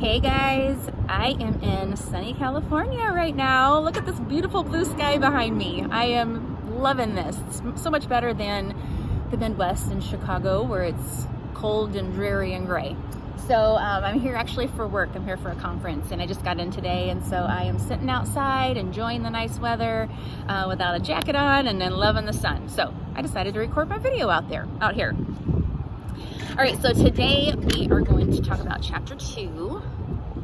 Hey guys, I am in sunny California right now. Look at this beautiful blue sky behind me. I am loving this. It's so much better than the Midwest and Chicago where it's cold and dreary and gray. So I'm here actually for work. I'm here for a conference and I just got in today, and so I am sitting outside enjoying the nice weather without a jacket on and then loving the sun. So I decided to record my video out here. All right, so today we are going to talk about chapter 2,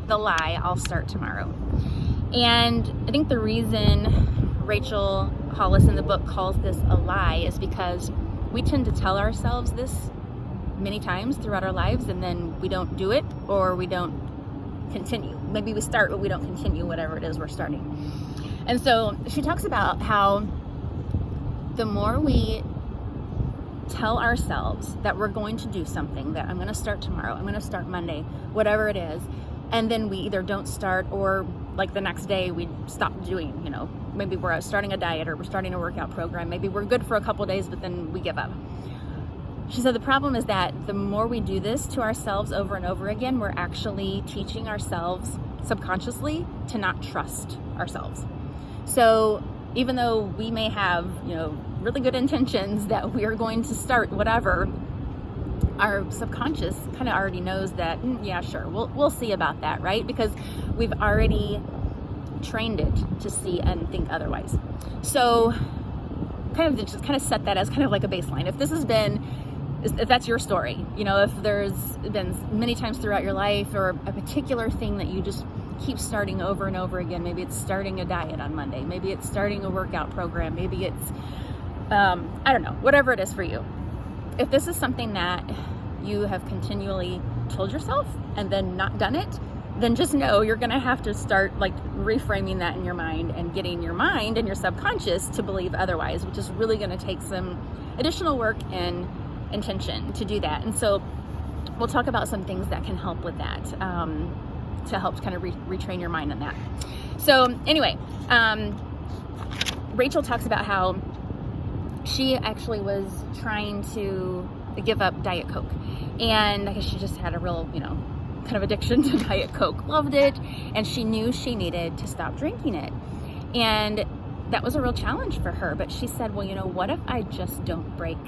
The Lie, I'll Start Tomorrow. And I think the reason Rachel Hollis in the book calls this a lie is because we tend to tell ourselves this many times throughout our lives, and then we don't do it or we don't continue. Maybe we start, but we don't continue whatever it is we're starting. And so she talks about how the more we tell ourselves that we're going to do something, that I'm going to start tomorrow, I'm going to start Monday, whatever it is, and then we either don't start or like the next day we stop doing, maybe we're starting a diet or we're starting a workout program, maybe we're good for a couple days but then we give up. She said the problem is that the more we do this to ourselves over and over again, we're actually teaching ourselves subconsciously to not trust ourselves. So even though we may have, really good intentions that we are going to start whatever, our subconscious kind of already knows that, yeah, sure, we'll see about that, right? Because we've already trained it to see and think otherwise. So kind of set that as kind of like a baseline. If that's your story, if there's been many times throughout your life or a particular thing that you just keep starting over and over again, maybe it's starting a diet on Monday, maybe it's starting a workout program, maybe it's, I don't know, whatever it is for you. If this is something that you have continually told yourself and then not done it, then just know you're going to have to start like reframing that in your mind and getting your mind and your subconscious to believe otherwise, which is really going to take some additional work and intention to do that. And so we'll talk about some things that can help with that, to help kind of retrain your mind on that. So anyway, Rachel talks about how she actually was trying to give up Diet Coke, and I guess she just had a real, kind of addiction to Diet Coke, loved it, and she knew she needed to stop drinking it. And that was a real challenge for her, but she said, well, what if I just don't break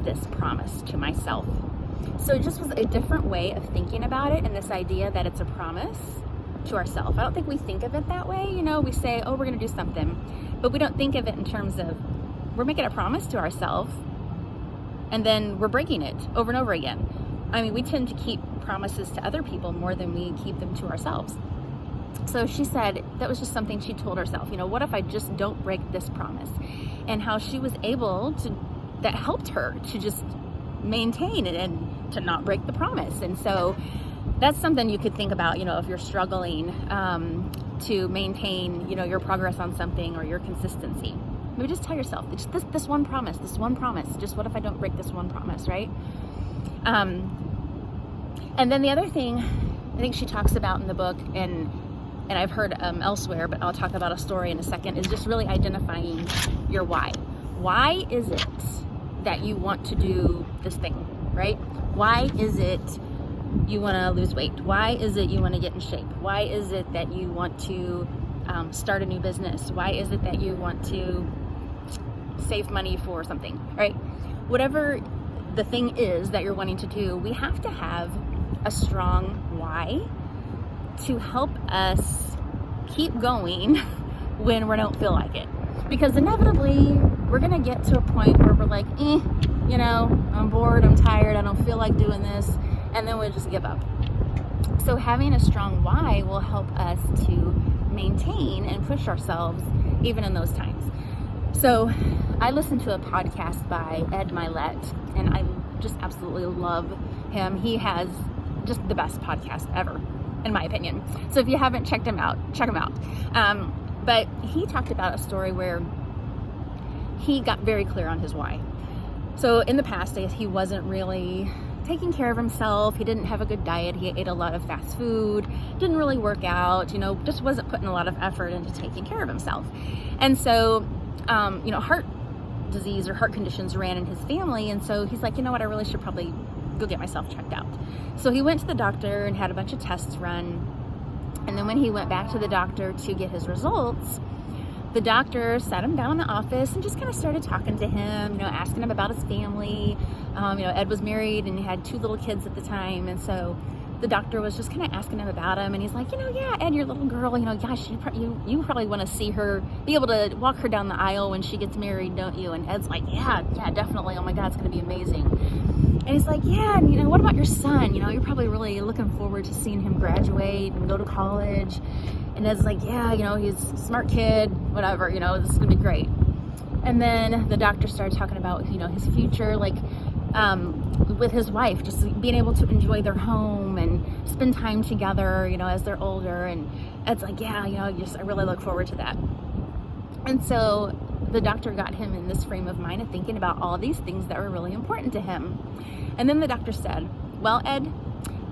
this promise to myself? So it just was a different way of thinking about it, and this idea that it's a promise to ourselves. I don't think we think of it that way. We say, oh, we're going to do something, but we don't think of it in terms of we're making a promise to ourselves and then we're breaking it over and over again. I mean, we tend to keep promises to other people more than we keep them to ourselves. So she said that was just something she told herself, what if I just don't break this promise? And how she was able to, that helped her to just maintain it and to not break the promise. And so that's something you could think about, if you're struggling to maintain, your progress on something or your consistency. Maybe just tell yourself, this one promise, just what if I don't break this one promise, right? And then the other thing I think she talks about in the book, and I've heard elsewhere, but I'll talk about a story in a second, is just really identifying your why. Why is it that you want to do this thing, right? Why is it you want to lose weight? Why is it you want to get in shape? Why is it that you want to start a new business? Why is it that you want to save money for something, right? Whatever the thing is that you're wanting to do, we have to have a strong why to help us keep going when we don't feel like it. Because inevitably, we're going to get to a point where we're like, I'm bored, I'm tired, I don't feel like doing this, and then we'll just give up. So having a strong why will help us to maintain and push ourselves even in those times. So I listened to a podcast by Ed Mylett, and I just absolutely love him. He has just the best podcast ever, in my opinion. So if you haven't checked him out, check him out. But he talked about a story where he got very clear on his why. So in the past, he wasn't really taking care of himself. He didn't have a good diet. He ate a lot of fast food, didn't really work out, just wasn't putting a lot of effort into taking care of himself. And so, heart disease or heart conditions ran in his family. And so he's like, I really should probably go get myself checked out. So he went to the doctor and had a bunch of tests run. And then when he went back to the doctor to get his results, the doctor sat him down in the office and just kind of started talking to him, you know, asking him about his family. You know, Ed was married and he had 2 little kids at the time. And so the doctor was just kind of asking him about him. And he's like, you know, yeah, Ed, your little girl, you know, gosh, you probably want to see her, be able to walk her down the aisle when she gets married, don't you? And Ed's like, yeah, definitely. Oh my God, it's going to be amazing. And he's like, yeah, and you know, what about your son? You know, you're probably really looking forward to seeing him graduate and go to college. And Ed's like, yeah, you know, he's a smart kid, whatever, you know, this is gonna be great. And then the doctor started talking about, you know, his future, like with his wife, just being able to enjoy their home and spend time together, you know, as they're older. And Ed's like, yeah, you know, I really look forward to that. And so the doctor got him in this frame of mind of thinking about all these things that were really important to him. And then the doctor said, well, Ed,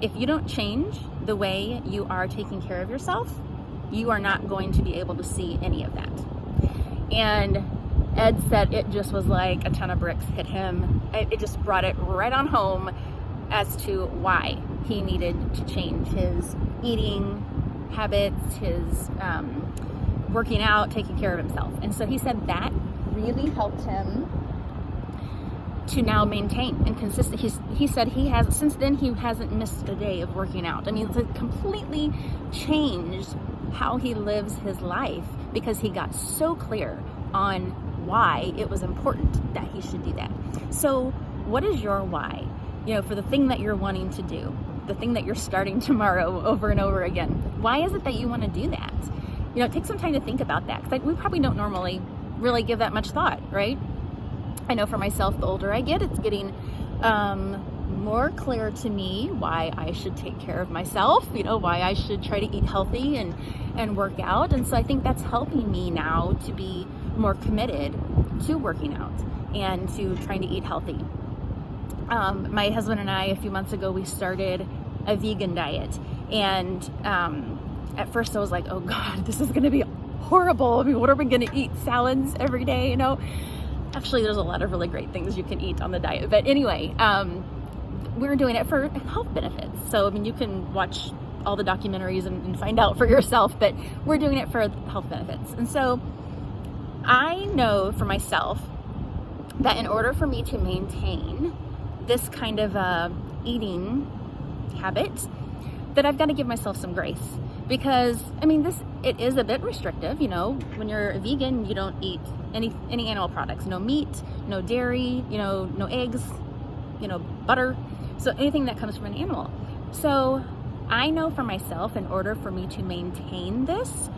if you don't change the way you are taking care of yourself, you are not going to be able to see any of that. And Ed said it just was like a ton of bricks hit him. It just brought it right on home as to why he needed to change his eating habits, his working out, taking care of himself. And so he said that really helped him to now maintain and consistent. He said since then he hasn't missed a day of working out. I mean, it's completely changed how he lives his life because he got so clear on why it was important that he should do that. So what is your why? You know, for the thing that you're wanting to do, the thing that you're starting tomorrow over and over again. Why is it that you want to do that? You know, take some time to think about that, because we probably don't normally really give that much thought, right? I know for myself, the older I get, it's getting more clear to me why I should take care of myself, you know, why I should try to eat healthy and work out. And so I think that's helping me now to be more committed to working out and to trying to eat healthy. My husband and I, a few months ago, we started a vegan diet. And at first I was like, oh God, this is going to be horrible. I mean, what are we going to eat? Salads every day, you know? Actually, there's a lot of really great things you can eat on the diet. But anyway, we were doing it for health benefits. So, I mean, you can watch all the documentaries and find out for yourself, but we're doing it for health benefits. And so I know for myself that in order for me to maintain this kind of eating habit, that I've got to give myself some grace. Because, I mean, it is a bit restrictive, you know. When you're a vegan, you don't eat any animal products. No meat, no dairy, you know, no eggs, you know, butter. So anything that comes from an animal. So I know for myself, in order for me to maintain this,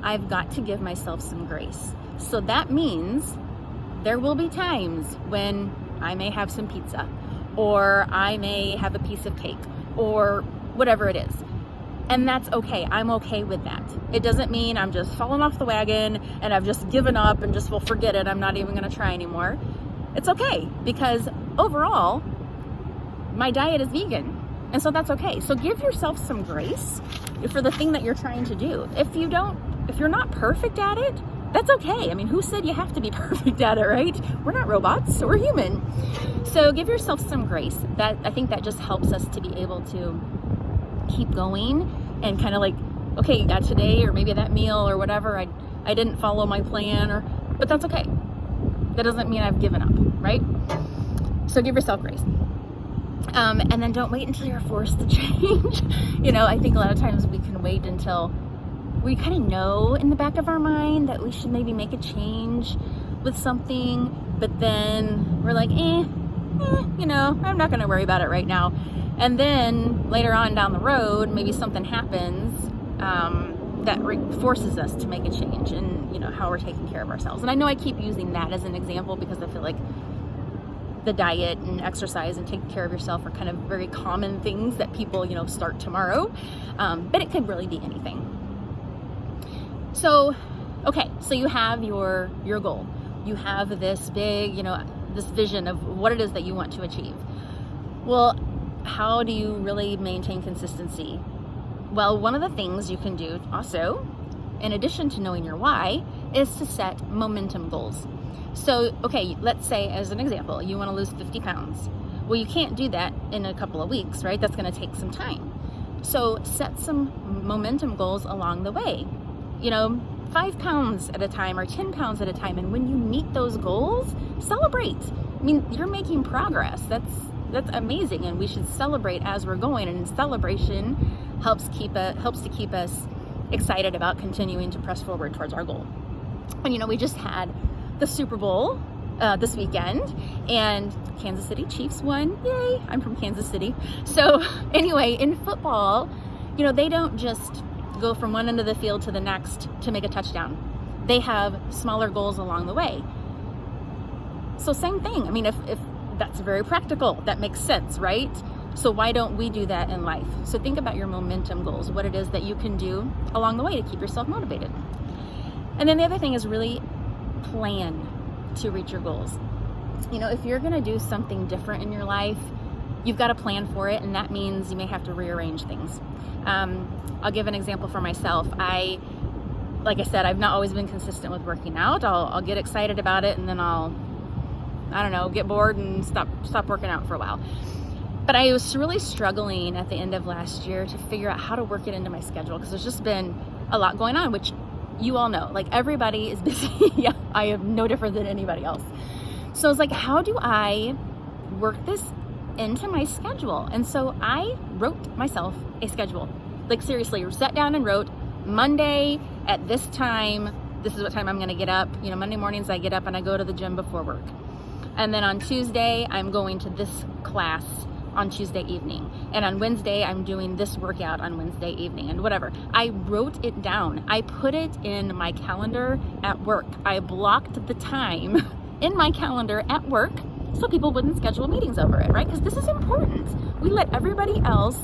I've got to give myself some grace. So that means there will be times when I may have some pizza, or I may have a piece of cake, or whatever it is. And that's okay. I'm okay with that. It doesn't mean I'm just falling off the wagon and I've just given up and just, well, forget it. I'm not even going to try anymore. It's okay, because overall, my diet is vegan. And so that's okay. So give yourself some grace for the thing that you're trying to do. If you're not perfect at it, that's okay. I mean, who said you have to be perfect at it, right? We're not robots, we're human. So give yourself some grace. I think that just helps us to be able to keep going and kind of like, okay, that today or maybe that meal or whatever, I didn't follow my plan, but that's okay. That doesn't mean I've given up, right? So give yourself grace. And then don't wait until you're forced to change. You know, I think a lot of times we can wait until we kind of know in the back of our mind that we should maybe make a change with something, but then we're like, you know, I'm not going to worry about it right now. And then later on down the road, maybe something happens that forces us to make a change in, you know, how we're taking care of ourselves. And I know I keep using that as an example because I feel like the diet and exercise and taking care of yourself are kind of very common things that people, you know, start tomorrow. But it could really be anything. So, okay, so you have your goal. You have this big, you know, this vision of what it is that you want to achieve. Well, how do you really maintain consistency? Well, one of the things you can do also, in addition to knowing your why, is to set momentum goals. So, okay, let's say as an example, you want to lose 50 pounds. Well, you can't do that in a couple of weeks, right? That's going to take some time. So set some momentum goals along the way. 5 pounds at a time or 10 pounds at a time. And when you meet those goals, celebrate. I mean, you're making progress. That's amazing. And we should celebrate as we're going. And celebration helps to keep us excited about continuing to press forward towards our goal. And we just had the Super Bowl this weekend, and Kansas City Chiefs won. Yay! I'm from Kansas City. So anyway, in football, they don't just go from one end of the field to the next to make a touchdown. They have smaller goals along the way. So same thing. I mean, if that's very practical, that makes sense, right? So why don't we do that in life? So think about your momentum goals, what it is that you can do along the way to keep yourself motivated. And then the other thing is really plan to reach your goals. If you're going to do something different in your life, you've got to plan for it, and that means you may have to rearrange things. I'll give an example for myself. Like I said, I've not always been consistent with working out. I'll get excited about it, and then I don't know, get bored and stop working out for a while. But I was really struggling at the end of last year to figure out how to work it into my schedule, because there's just been a lot going on, which you all know, like everybody is busy. Yeah, I am no different than anybody else. So I was like, how do I work this into my schedule? And so I wrote myself a schedule. Like seriously, sat down and wrote, Monday at this time, this is what time I'm going to get up. Monday mornings I get up and I go to the gym before work. And then on Tuesday, I'm going to this class on Tuesday evening. And on Wednesday, I'm doing this workout on Wednesday evening, and whatever. I wrote it down. I put it in my calendar at work. I blocked the time in my calendar at work so people wouldn't schedule meetings over it, right? Because this is important. We let everybody else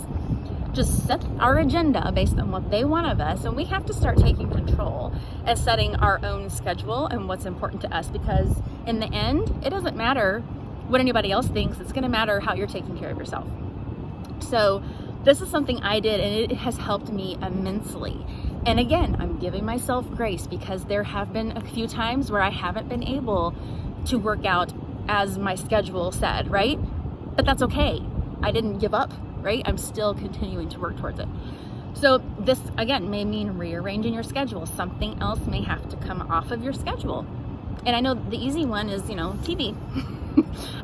just set our agenda based on what they want of us, and we have to start taking control and setting our own schedule and what's important to us, because in the end, it doesn't matter what anybody else thinks. It's going to matter how you're taking care of yourself. So this is something I did, and it has helped me immensely. And again, I'm giving myself grace, because there have been a few times where I haven't been able to work out as my schedule said, right? But that's okay. I didn't give up, right? I'm still continuing to work towards it. So this, again, may mean rearranging your schedule. Something else may have to come off of your schedule. And I know the easy one is, TV.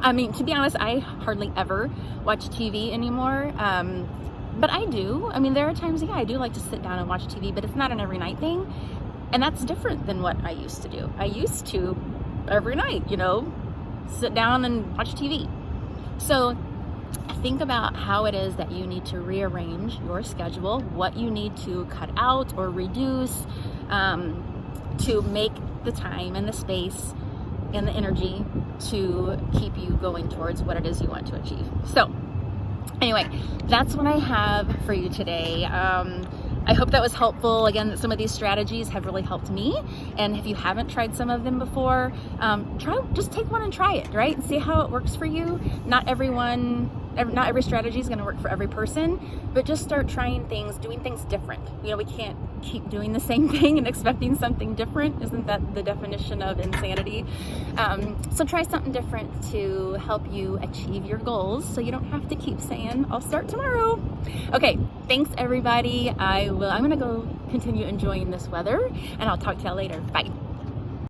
I mean, to be honest, I hardly ever watch TV anymore. But I do. I mean, there are times, I do like to sit down and watch TV, but it's not an every night thing. And that's different than what I used to do. I used to, every night, sit down and watch TV. So think about how it is that you need to rearrange your schedule, what you need to cut out or reduce to make the time and the space and the energy to keep you going towards what it is you want to achieve. So anyway, that's what I have for you today. I hope that was helpful. Again, some of these strategies have really helped me. And if you haven't tried some of them before, just take one and try it, right? And see how it works for you. Not every strategy is going to work for every person, but just start trying things, doing things different. We can't keep doing the same thing and expecting something different. Isn't that the definition of insanity? So try something different to help you achieve your goals, so you don't have to keep saying, I'll start tomorrow. Okay, thanks everybody. I'm going to go continue enjoying this weather, and I'll talk to y'all later. Bye.